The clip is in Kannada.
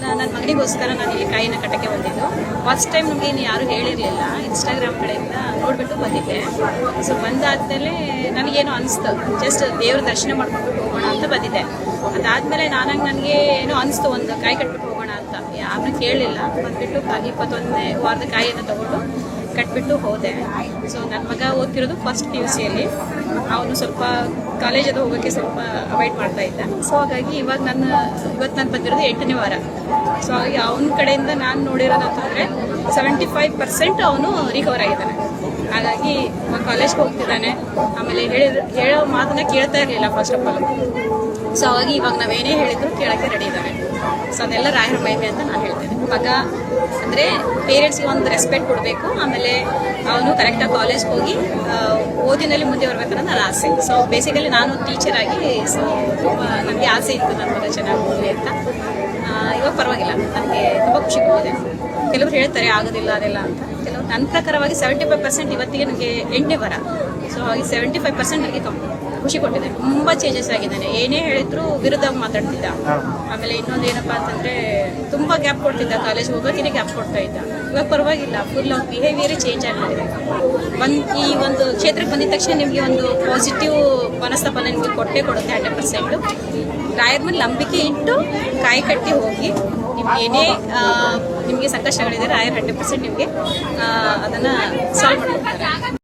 ನನ್ನ ಮಗನಿಗೋಸ್ಕರ ನಾನು ಇಲ್ಲಿ ಕಾಯಿನ ಕಟ್ಟಕ್ಕೆ ಬಂದಿದ್ದು. ಫಸ್ಟ್ ಟೈಮ್ ನಮಗೆ ಇನ್ನು ಯಾರು ಹೇಳಿರಲಿಲ್ಲ, ಇನ್ಸ್ಟಾಗ್ರಾಮ್ ಕಡೆಯಿಂದ ನೋಡಿಬಿಟ್ಟು ಬಂದಿದ್ದೆ. ಸೊ ಬಂದಾದ್ಮೇಲೆ ನನಗೇನೋ ಅನಿಸ್ತು, ಜಸ್ಟ್ ದೇವ್ರ ದರ್ಶನ ಮಾಡ್ಕೊಂಡು ಹೋಗೋಣ ಅಂತ ಬಂದಿದ್ದೆ. ಅದಾದಮೇಲೆ ನನಗೆ ಏನೋ ಅನಿಸ್ತು, ಒಂದು ಕಾಯಿ ಕಟ್ಬಿಟ್ಟು ಹೋಗೋಣ ಅಂತ. ಯಾರನ್ನೂ ಕೇಳಲಿಲ್ಲ, ಬಂದುಬಿಟ್ಟು 21ನೇ ವಾರದ ಕಾಯಿಯನ್ನು ತೊಗೊಂಡು ಕಟ್ಬಿಟ್ಟು ಹೋದೆ. ಸೊ ನನ್ನ ಮಗ ಓದ್ತಿರೋದು ಫಸ್ಟ್ PUC ಯಲ್ಲಿ. ಅವನು ಸ್ವಲ್ಪ ಕಾಲೇಜಲ್ಲಿ ಹೋಗೋಕ್ಕೆ ಸ್ವಲ್ಪ ಅವಾಯ್ಡ್ ಮಾಡ್ತಾ ಇದ್ದ. ಸೊ ಹಾಗಾಗಿ ಇವತ್ತು ನಾನು ಬಂದಿರೋದು 8ನೇ ವಾರ. ಸೊ ಹಾಗಾಗಿ ಅವನ ಕಡೆಯಿಂದ ನಾನು ನೋಡಿರೋದು ಅಂತಂದರೆ 75% ಅವನು ರಿಕವರ್ ಆಗಿದ್ದಾನೆ. ಹಾಗಾಗಿ ಕಾಲೇಜ್ಗೆ ಹೋಗ್ತಿದ್ದಾನೆ. ಆಮೇಲೆ ಹೇಳೋ ಮಾತನ್ನ ಕೇಳ್ತಾ ಇರಲಿಲ್ಲ ಫಸ್ಟ್ ಆಫ್ ಆಲ್. ಸೊ ಹಾಗಾಗಿ ಇವಾಗ ನಾವೇನೇ ಹೇಳಿದ್ರು ಕೇಳೋಕ್ಕೆ ರೆಡಿ ಇದ್ದಾನೆ. ಸೊ ಅದೆಲ್ಲ ರಾಯರ ಮಹಿಮೆ ಅಂತ ನಾನು ಹೇಳ್ತೇನೆ. ಮಗ ಅಂದರೆ ಪೇರೆಂಟ್ಸ್ಗೆ ಒಂದು ರೆಸ್ಪೆಕ್ಟ್ ಕೊಡಬೇಕು. ಆಮೇಲೆ ಅವನು ಕರೆಕ್ಟಾಗಿ ಕಾಲೇಜ್ಗೆ ಹೋಗಿ ಓದಿನಲ್ಲಿ ಮುಂದೆ ಬರಬೇಕನ್ನೋದು ನನ್ನ ಆಸೆ. ಸೊ ಬೇಸಿಕಲಿ ನಾನು ಟೀಚರ್ ಆಗಿ, ಸೊ ತುಂಬ ನನಗೆ ಆಸೆ ಇತ್ತು ನನ್ನ ಮಗ ಚೆನ್ನಾಗಿ ಓದಲಿ ಅಂತ. ಇವಾಗ ಪರವಾಗಿಲ್ಲ, ನನಗೆ ತುಂಬ ಖುಷಿ ಕೊಟ್ಟಿದೆ. ಕೆಲವರು ಹೇಳ್ತಾರೆ ಆಗೋದಿಲ್ಲ ಅದೆಲ್ಲ ಅಂತ. ಕೆಲವರು ನನ್ನ ಪ್ರಕಾರವಾಗಿ 75% ಇವತ್ತಿಗೆ ನನಗೆ 8ನೇ ವಾರ. ಸೊ ಹಾಗೆ 75% ನನಗೆ ಖುಷಿ ಕೊಟ್ಟಿದೆ. ತುಂಬ ಚೇಂಜಸ್ ಆಗಿದ್ದಾನೆ. ಏನೇ ಹೇಳಿದ್ರು ವಿರುದ್ಧವಾಗಿ ಮಾತಾಡ್ತಿದ್ದ. ಆಮೇಲೆ ಇನ್ನೊಂದು ಏನಪ್ಪ ಅಂತಂದರೆ ತುಂಬ ಗ್ಯಾಪ್ ಕೊಡ್ತಿದ್ದ, ಕಾಲೇಜ್ಗೆ ಹೋಗೋಕೆ ಗ್ಯಾಪ್ ಕೊಡ್ತಾ ಇದ್ದ. ಇವಾಗ ಪರವಾಗಿಲ್ಲ, ಫುಲ್ ಬಿಹೇವಿಯರೇ ಚೇಂಜ್ ಆಗಿದೆ. ಈ ಒಂದು ಕ್ಷೇತ್ರಕ್ಕೆ ಬಂದಿದ ತಕ್ಷಣ ನಿಮಗೆ ಒಂದು ಪಾಸಿಟಿವ್ ಮನಸ್ತಪನ ನಿಮಗೆ ಕೊಟ್ಟೇ ಕೊಡುತ್ತೆ 100%. ರಾಯರ ಮೇಲೆ ನಂಬಿಕೆ ಇಟ್ಟು ಕಾಯಿ ಕಟ್ಟಿ ಹೋಗಿ, ನಿಮ್ಗೆ ಏನೇ ನಿಮಗೆ ಸಂಕಷ್ಟಗಳಿದೆ ರಾಯರ್ 100% ನಿಮಗೆ ಅದನ್ನು ಸಾಲ್ವ್ ಮಾಡ್ಕೊಡ್ತಾರೆ.